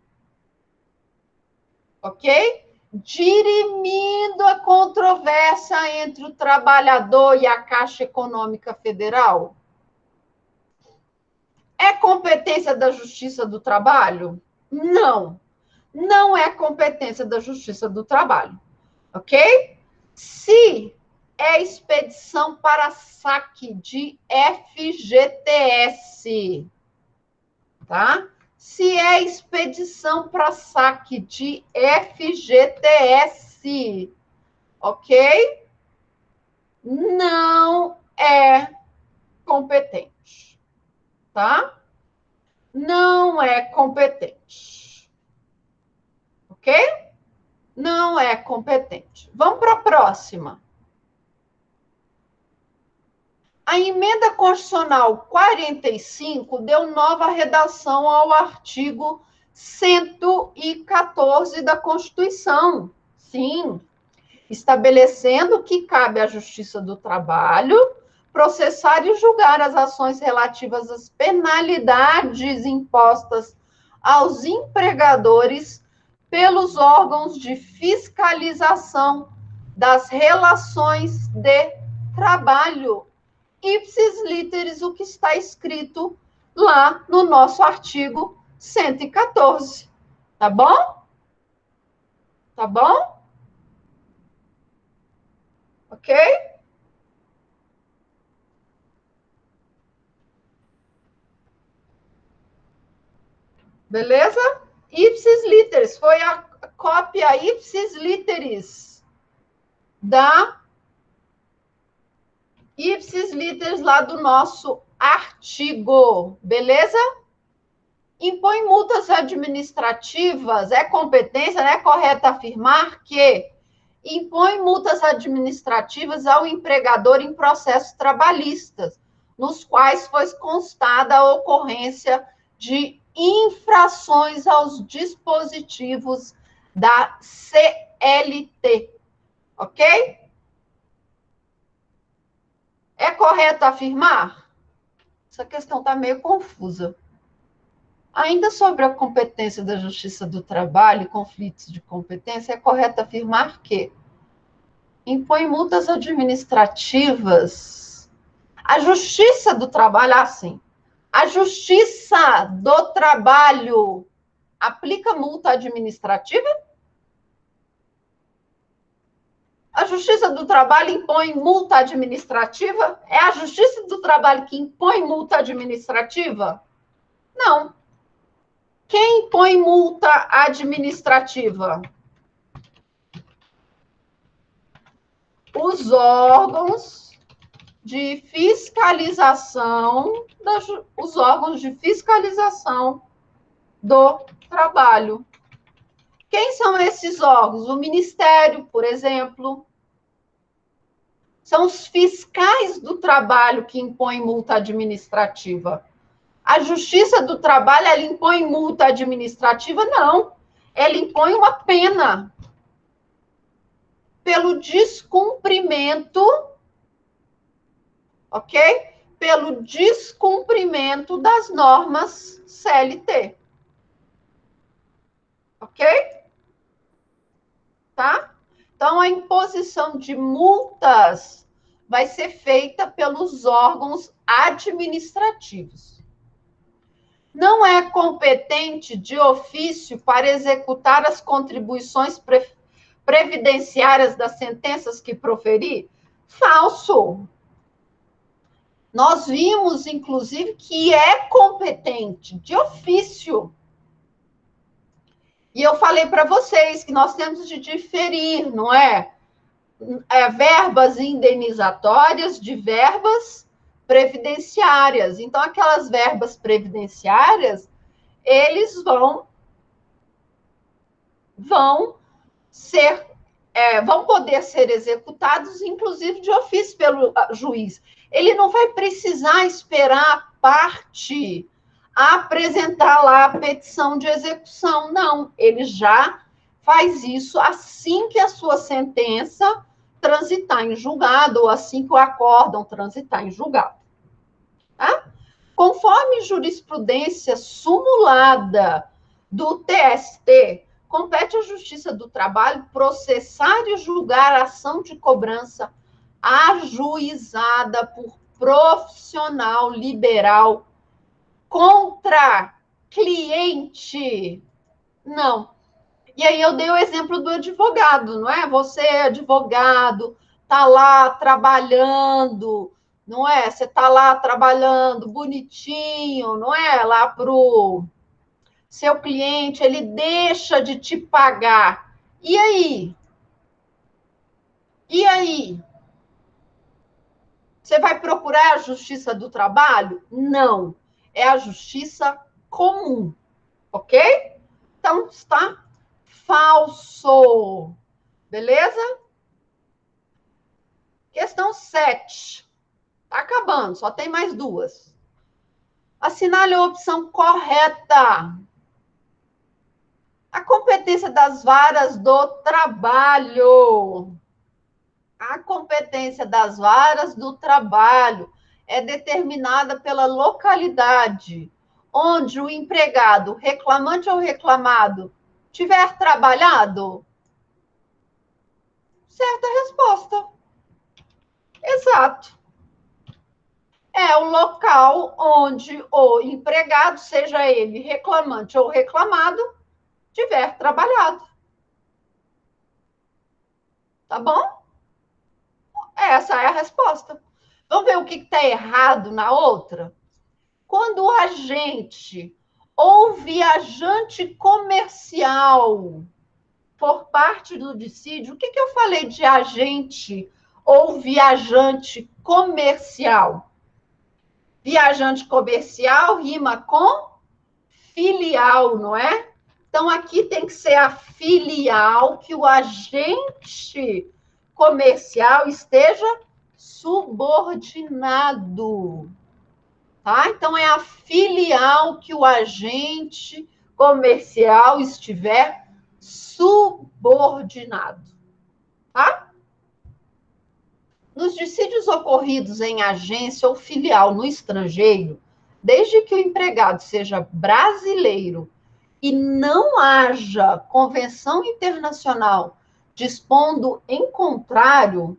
ok? Dirimindo a controvérsia entre o trabalhador e a Caixa Econômica Federal? É competência da Justiça do Trabalho? Não. Não é competência da Justiça do Trabalho, ok? Se é expedição para saque de FGTS, tá? Se é expedição para saque de FGTS, ok? Não é competente, tá? Não é competente, ok? Não é competente. Vamos para a próxima. A emenda constitucional 45 deu nova redação ao artigo 114 da Constituição. Sim, estabelecendo que cabe à Justiça do Trabalho processar e julgar as ações relativas às penalidades impostas aos empregadores pelos órgãos de fiscalização das relações de trabalho. Ipsis literis, o que está escrito lá no nosso artigo 114. Tá bom? Tá bom? Ok? Beleza? Ipsis literis, foi a cópia ipsis literis lá do nosso artigo, beleza? Impõe multas administrativas, é competência, né? É correto afirmar que impõe multas administrativas ao empregador em processos trabalhistas, nos quais foi constada a ocorrência de infrações aos dispositivos da CLT, ok? É correto afirmar? Essa questão está meio confusa. Ainda sobre a competência da Justiça do Trabalho e conflitos de competência, é correto afirmar que impõe multas administrativas. A Justiça do Trabalho, assim, a Justiça do Trabalho aplica multa administrativa? A Justiça do Trabalho impõe multa administrativa? É a Justiça do Trabalho que impõe multa administrativa? Não. Quem impõe multa administrativa? Os órgãos de fiscalização, os órgãos de fiscalização do trabalho. Quem são esses órgãos? O Ministério, por exemplo. São os fiscais do trabalho que impõem multa administrativa. A Justiça do Trabalho, ela impõe multa administrativa? Não. Ela impõe uma pena pelo descumprimento, ok? Pelo descumprimento das normas CLT. Ok? Tá? Então, a imposição de multas vai ser feita pelos órgãos administrativos. Não é competente de ofício para executar as contribuições previdenciárias das sentenças que proferir? Falso. Nós vimos, inclusive, que é competente de ofício. E eu falei para vocês que nós temos de diferir, não é? Verbas indenizatórias de verbas previdenciárias. Então, aquelas verbas previdenciárias, eles vão poder ser executados, inclusive de ofício pelo juiz. Ele não vai precisar esperar a parte a apresentar lá a petição de execução, não. Ele já faz isso assim que a sua sentença transitar em julgado, ou assim que o acórdão transitar em julgado. Tá? Conforme jurisprudência sumulada do TST, compete à Justiça do Trabalho processar e julgar a ação de cobrança ajuizada por profissional liberal contra cliente. Não. E aí eu dei o exemplo do advogado, não é? Você é advogado, está lá trabalhando, não é? Você está lá trabalhando bonitinho, não é? Lá para o seu cliente, ele deixa de te pagar. E aí? E aí? Você vai procurar a Justiça do Trabalho? Não. É a Justiça comum, ok? Então, está falso. Beleza? Questão 7. Está acabando, só tem mais 2. Assinale a opção correta. A competência das varas do trabalho. A competência das varas do trabalho é determinada pela localidade onde o empregado, reclamante ou reclamado, tiver trabalhado? Certa resposta. Exato. É o local onde o empregado, seja ele reclamante ou reclamado, tiver trabalhado. Tá bom? Essa é a resposta. Vamos ver o que está errado na outra? Quando o agente ou viajante comercial for parte do dissídio, o que eu falei de agente ou viajante comercial? Viajante comercial rima com filial, não é? Então, aqui tem que ser a filial que o agente comercial esteja subordinado. Tá? Então, é a filial que o agente comercial estiver subordinado. Tá? Nos dissídios ocorridos em agência ou filial no estrangeiro, desde que o empregado seja brasileiro e não haja convenção internacional dispondo em contrário,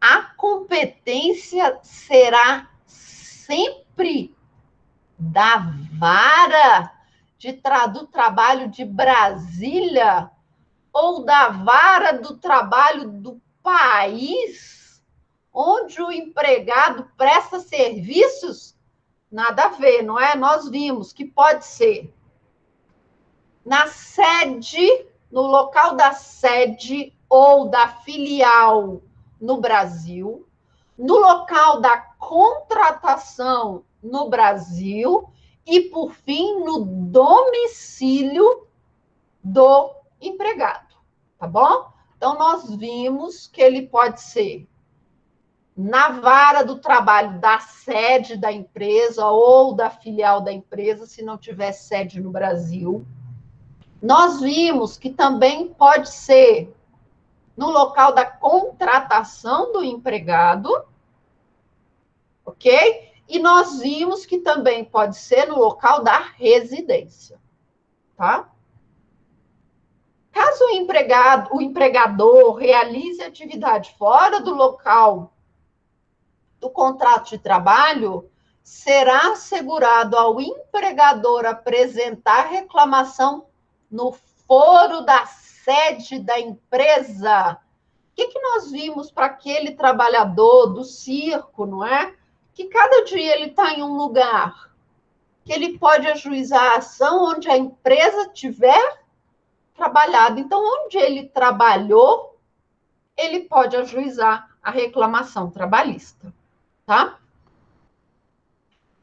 a competência será sempre da vara do trabalho de Brasília ou da vara do trabalho do país onde o empregado presta serviços? Nada a ver, não é? Nós vimos que pode ser na sede, no local da sede ou da filial no Brasil, no local da contratação no Brasil e, por fim, no domicílio do empregado, tá bom? Então, nós vimos que ele pode ser na vara do trabalho da sede da empresa ou da filial da empresa, se não tiver sede no Brasil. Nós vimos que também pode ser no local da contratação do empregado, ok? E nós vimos que também pode ser no local da residência, tá? Caso o empregador realize atividade fora do local do contrato de trabalho, será assegurado ao empregador apresentar reclamação no foro da sede da empresa. O que nós vimos para aquele trabalhador do circo, não é? Que cada dia ele está em um lugar, que ele pode ajuizar a ação onde a empresa tiver trabalhado. Então, onde ele trabalhou, ele pode ajuizar a reclamação trabalhista, tá?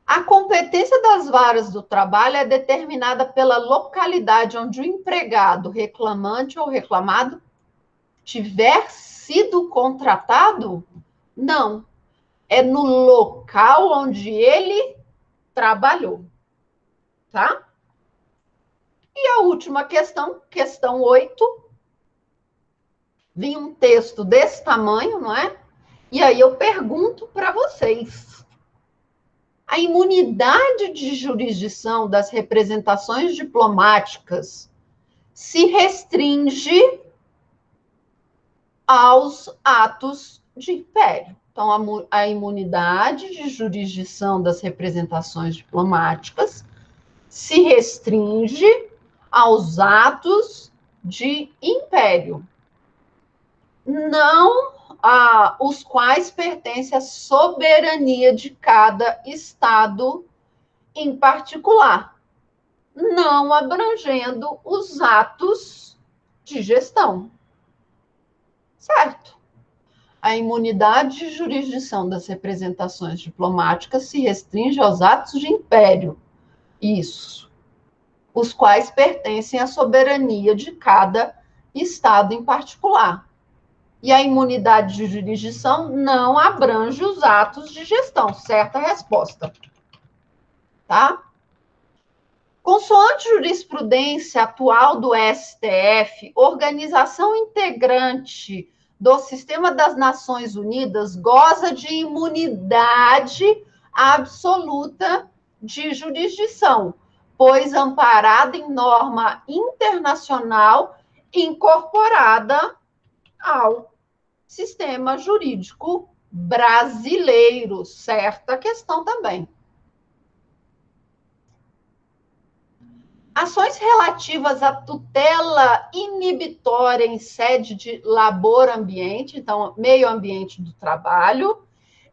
A competência das varas do trabalho é determinada pela localidade onde o empregado, reclamante ou reclamado, tiver sido contratado? Não. É no local onde ele trabalhou, tá? E a última questão, questão 8. Vem um texto desse tamanho, não é? E aí eu pergunto para vocês. A imunidade de jurisdição das representações diplomáticas se restringe aos atos de império. Então, a imunidade de jurisdição das representações diplomáticas se restringe aos atos de império, não os quais pertencem à soberania de cada Estado em particular, não abrangendo os atos de gestão. Certo? A imunidade de jurisdição das representações diplomáticas se restringe aos atos de império. Isso. Os quais pertencem à soberania de cada Estado em particular. E a imunidade de jurisdição não abrange os atos de gestão. Certa resposta. Tá? Consoante jurisprudência atual do STF, organização integrante do Sistema das Nações Unidas goza de imunidade absoluta de jurisdição, pois amparada em norma internacional incorporada ao sistema jurídico brasileiro. Certa questão também. Ações relativas à tutela inibitória em sede de labor-ambiente, então, meio ambiente do trabalho,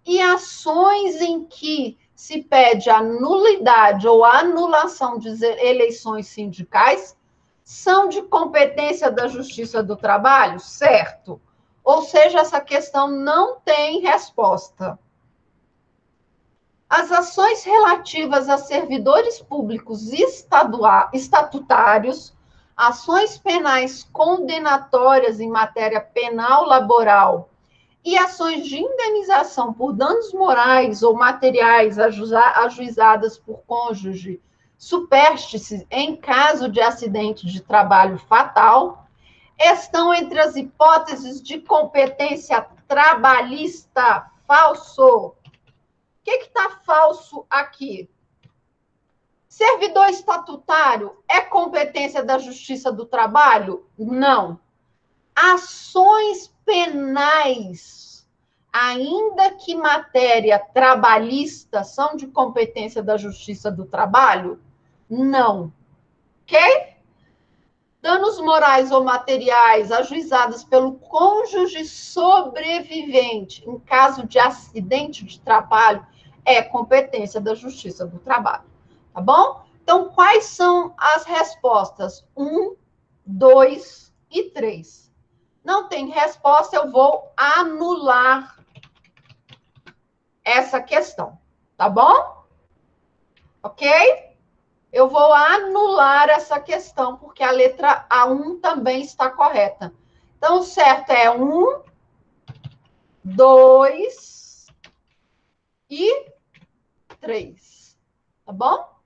e ações em que se pede a nulidade ou a anulação de eleições sindicais são de competência da Justiça do Trabalho? Certo. Ou seja, essa questão não tem resposta. As ações relativas a servidores públicos estatutários, ações penais condenatórias em matéria penal laboral e ações de indenização por danos morais ou materiais ajuizadas por cônjuge supérstice em caso de acidente de trabalho fatal, estão entre as hipóteses de competência trabalhista. Falso. O que está falso aqui? Servidor estatutário é competência da Justiça do Trabalho? Não. Ações penais, ainda que matéria trabalhista, são de competência da Justiça do Trabalho? Não. Ok? Danos morais ou materiais ajuizados pelo cônjuge sobrevivente em caso de acidente de trabalho é competência da Justiça do Trabalho. Tá bom? Então, quais são as respostas? 1, 2 e 3. Não tem resposta, eu vou anular essa questão. Tá bom? Ok? Eu vou anular essa questão, porque a letra A1 também está correta. Então, o certo é 1, 2 e 3. Tá bom?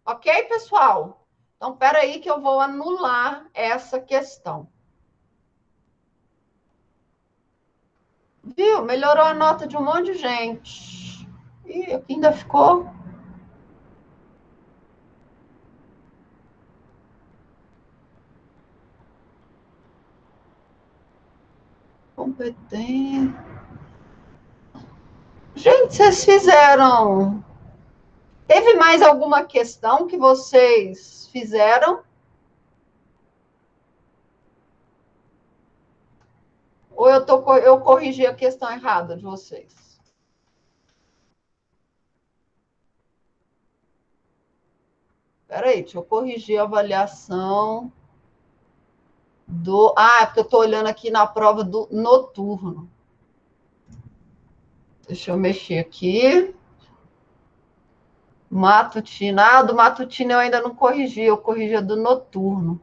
Ok, pessoal? Então, espera aí que eu vou anular essa questão. Viu? Melhorou a nota de um monte de gente. E aqui ainda ficou. Competente. Gente, vocês fizeram. Teve mais alguma questão que vocês fizeram? Ou eu corrigi a questão errada de vocês? Espera aí, deixa eu corrigir a avaliação do... Ah, é porque eu estou olhando aqui na prova do noturno. Deixa eu mexer aqui. Matutino. Ah, do matutino eu ainda não corrigi, eu corrigi a do noturno.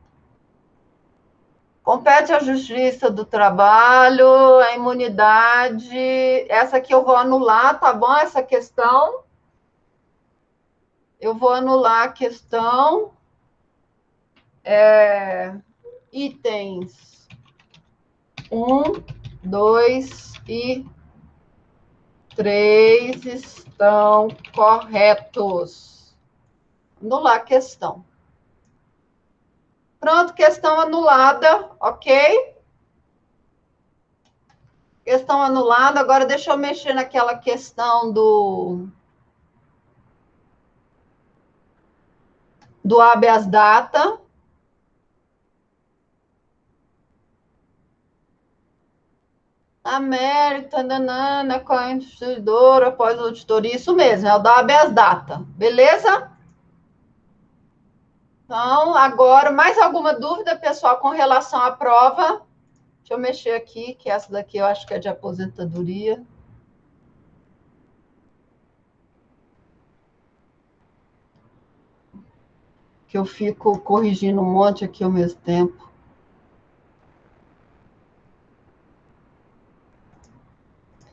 Compete à Justiça do Trabalho, a imunidade. Essa aqui eu vou anular, tá bom? Essa questão. Eu vou anular a questão. Itens 1, 2 e 3 estão corretos. Anular a questão. Pronto, questão anulada, ok? Questão anulada. Agora deixa eu mexer naquela questão do habeas data. A mérito, nanana, com a instituidora, após a auditoria, isso mesmo, é o da habeas data, beleza? Então, agora, mais alguma dúvida, pessoal, com relação à prova? Deixa eu mexer aqui, que essa daqui eu acho que é de aposentadoria. Que eu fico corrigindo um monte aqui ao mesmo tempo.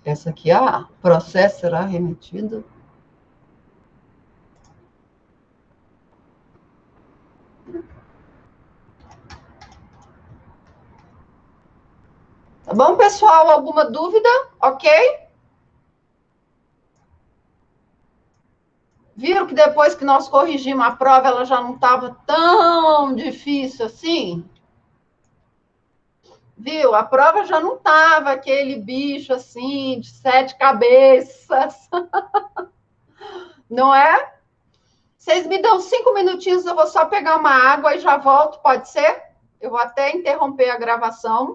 Essa aqui, processo será remetido. Tá bom, pessoal? Alguma dúvida? Ok? Viram que depois que nós corrigimos a prova, ela já não estava tão difícil assim? Viu? A prova já não estava aquele bicho assim, de 7 cabeças. Não é? Vocês me dão 5 minutinhos, eu vou só pegar uma água e já volto, pode ser? Eu vou até interromper a gravação.